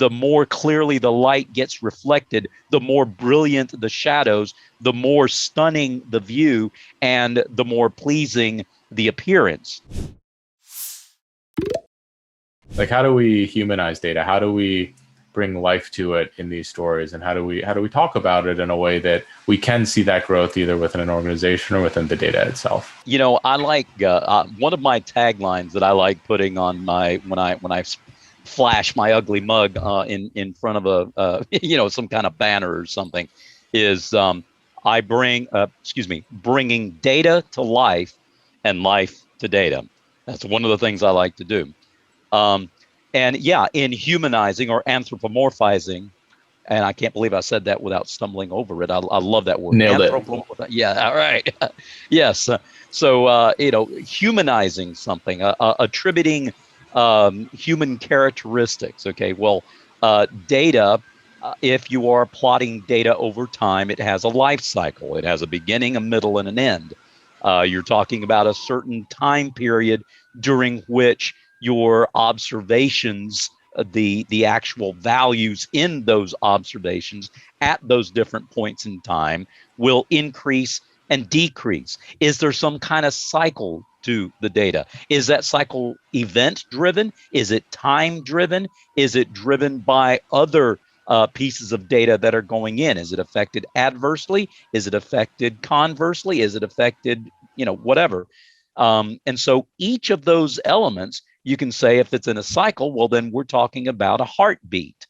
the more clearly the light gets reflected, the more brilliant the shadows, the more stunning the view, and the more pleasing the appearance. Like, how do we humanize data? How do we bring life to it in these stories? And how do we talk about it in a way that we can see that growth either within an organization or within the data itself? You know, I like one of my taglines that I like putting on my when I flash my ugly mug in front of a some kind of banner or something is I bringing data to life and life to data. That's one of the things I like to do. Um, and yeah, in humanizing or anthropomorphizing, and I can't believe I said that without stumbling over it. I love that word. Nailed it. Yeah, all right. Yes. Humanizing something, attributing human characteristics. Okay, well, data, if you are plotting data over time, it has a life cycle. It has a beginning, a middle, and an end. You're talking about a certain time period during which your observations, the actual values in those observations at those different points in time will increase and decrease. Is there some kind of cycle to the data? Is that cycle event driven? Is it time driven? Is it driven by other pieces of data that are going in? Is it affected adversely? Is it affected conversely? Is it affected, whatever? And so each of those elements, you can say if it's in a cycle, well, then we're talking about a heartbeat.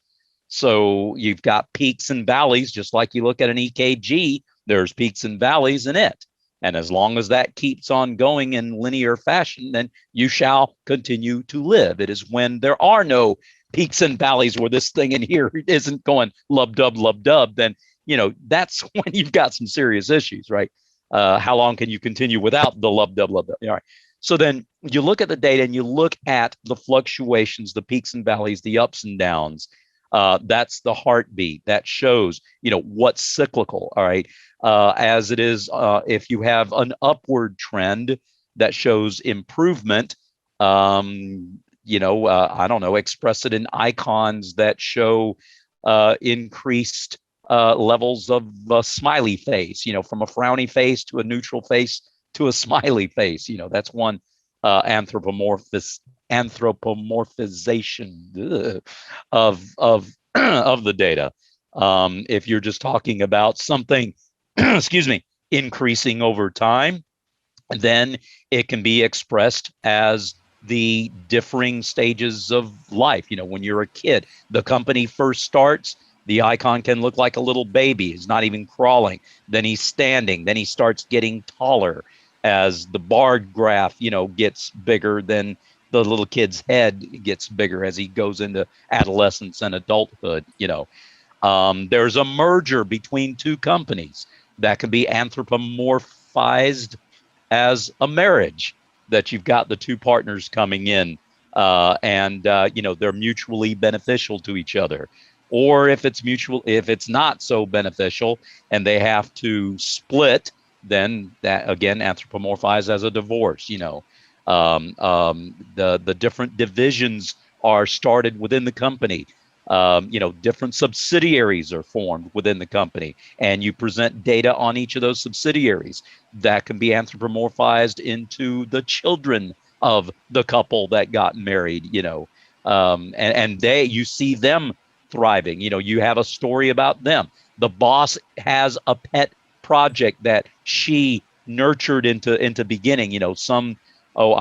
So you've got peaks and valleys, just like you look at an EKG, there's peaks and valleys in it. And as long as that keeps on going in linear fashion, then you shall continue to live. It is when there are no peaks and valleys where this thing in here isn't going lub dub, then, that's when you've got some serious issues, right? How long can you continue without the lub dub? All right. So then you look at the data and you look at the fluctuations, the peaks and valleys, the ups and downs. That's the heartbeat. That shows, what's cyclical. All right. As it is, if you have an upward trend that shows improvement, I don't know, express it in icons that show increased levels of a smiley face, from a frowny face to a neutral face to a smiley face. That's one anthropomorphization of of the data. If you're just talking about something, excuse me, increasing over time, then it can be expressed as the differing stages of life. When you're a kid, the company first starts, the icon can look like a little baby. He's not even crawling. Then he's standing. Then he starts getting taller as the bar graph, gets bigger. Then the little kid's head gets bigger as he goes into adolescence and adulthood. There's a merger between two companies that can be anthropomorphized as a marriage, that you've got the two partners coming in and they're mutually beneficial to each other. Or if it's not so beneficial and they have to split, then that again anthropomorphized as a divorce. The different divisions are started within the company. Different subsidiaries are formed within the company, and you present data on each of those subsidiaries that can be anthropomorphized into the children of the couple that got married. And you see them thriving. You have a story about them. The boss has a pet project that she nurtured into beginning. I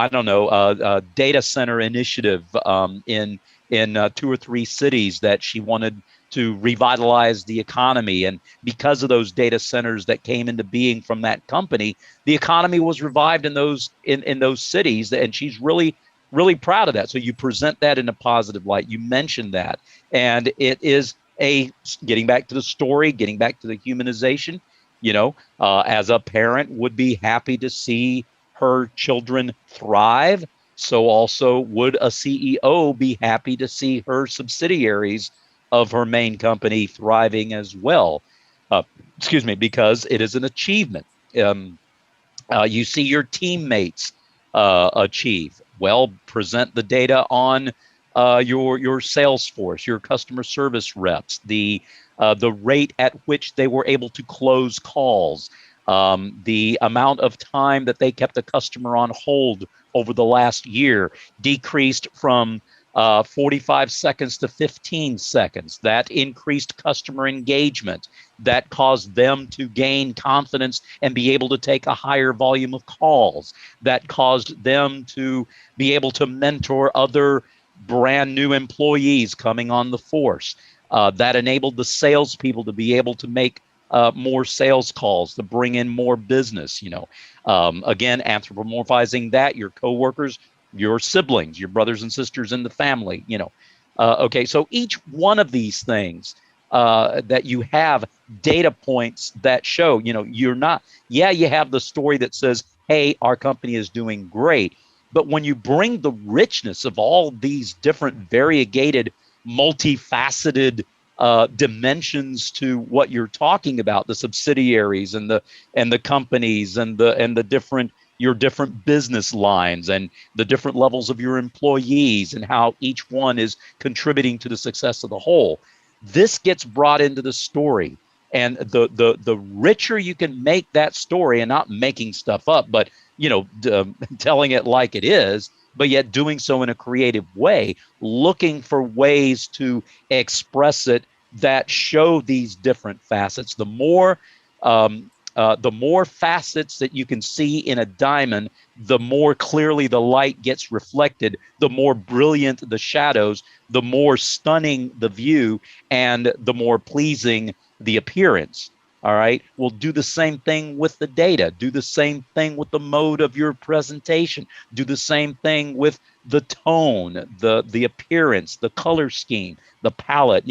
don't know, data center initiative in 2 or 3 cities that she wanted to revitalize the economy. And because of those data centers that came into being from that company, the economy was revived in those cities. And she's really, really proud of that. So you present that in a positive light. You mentioned that. And it is getting back to the story, getting back to the humanization, as a parent would be happy to see her children thrive. So also would a CEO be happy to see her subsidiaries of her main company thriving as well. Because it is an achievement. You see your teammates achieve. Well, present the data on your sales force, your customer service reps, the rate at which they were able to close calls, the amount of time that they kept a customer on hold over the last year decreased from 45 seconds to 15 seconds. That increased customer engagement. That caused them to gain confidence and be able to take a higher volume of calls. That caused them to be able to mentor other brand new employees coming on the force. That enabled the salespeople to be able to make more sales calls to bring in more business. Again, anthropomorphizing that, your coworkers, your siblings, your brothers and sisters in the family. Okay, so each one of these things that you have data points that show, you're not. Yeah, you have the story that says, "Hey, our company is doing great." But when you bring the richness of all these different variegated, multifaceted dimensions to what you're talking about, the subsidiaries and the companies and the different your different business lines and the different levels of your employees and how each one is contributing to the success of the whole. This gets brought into the story. And the richer you can make that story, and not making stuff up, but telling it like it is, but yet doing so in a creative way, looking for ways to express it that show these different facets. The more facets that you can see in a diamond, the more clearly the light gets reflected, the more brilliant the shadows, the more stunning the view, and the more pleasing the appearance. All right. We'll do the same thing with the data. Do the same thing with the mode of your presentation. Do the same thing with the tone, the appearance, the color scheme, the palette.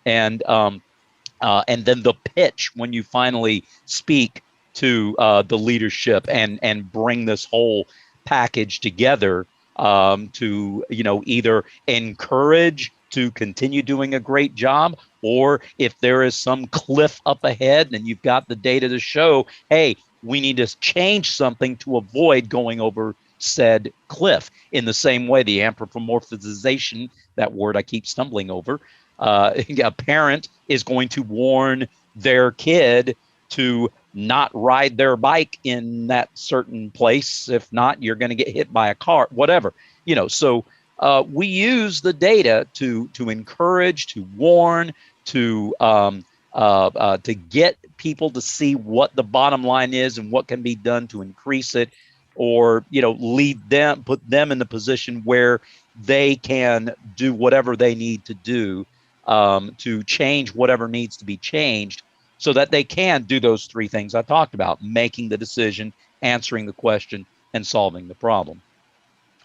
And then the pitch when you finally speak to the leadership and bring this whole package together to either encourage to continue doing a great job, or if there is some cliff up ahead and you've got the data to show, hey, we need to change something to avoid going over said cliff. In the same way, the anthropomorphization, that word I keep stumbling over, a parent is going to warn their kid to not ride their bike in that certain place. If not, you're going to get hit by a car, whatever. So we use the data to encourage, to warn, to get people to see what the bottom line is and what can be done to increase it, or lead them, put them in the position where they can do whatever they need to do to change whatever needs to be changed, so that they can do those three things I talked about: making the decision, answering the question, and solving the problem.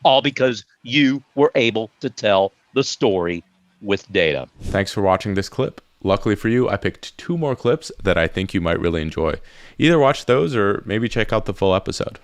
All because you were able to tell the story with data. Thanks for watching this clip. Luckily for you, I picked 2 more clips that I think you might really enjoy. Either watch those or maybe check out the full episode.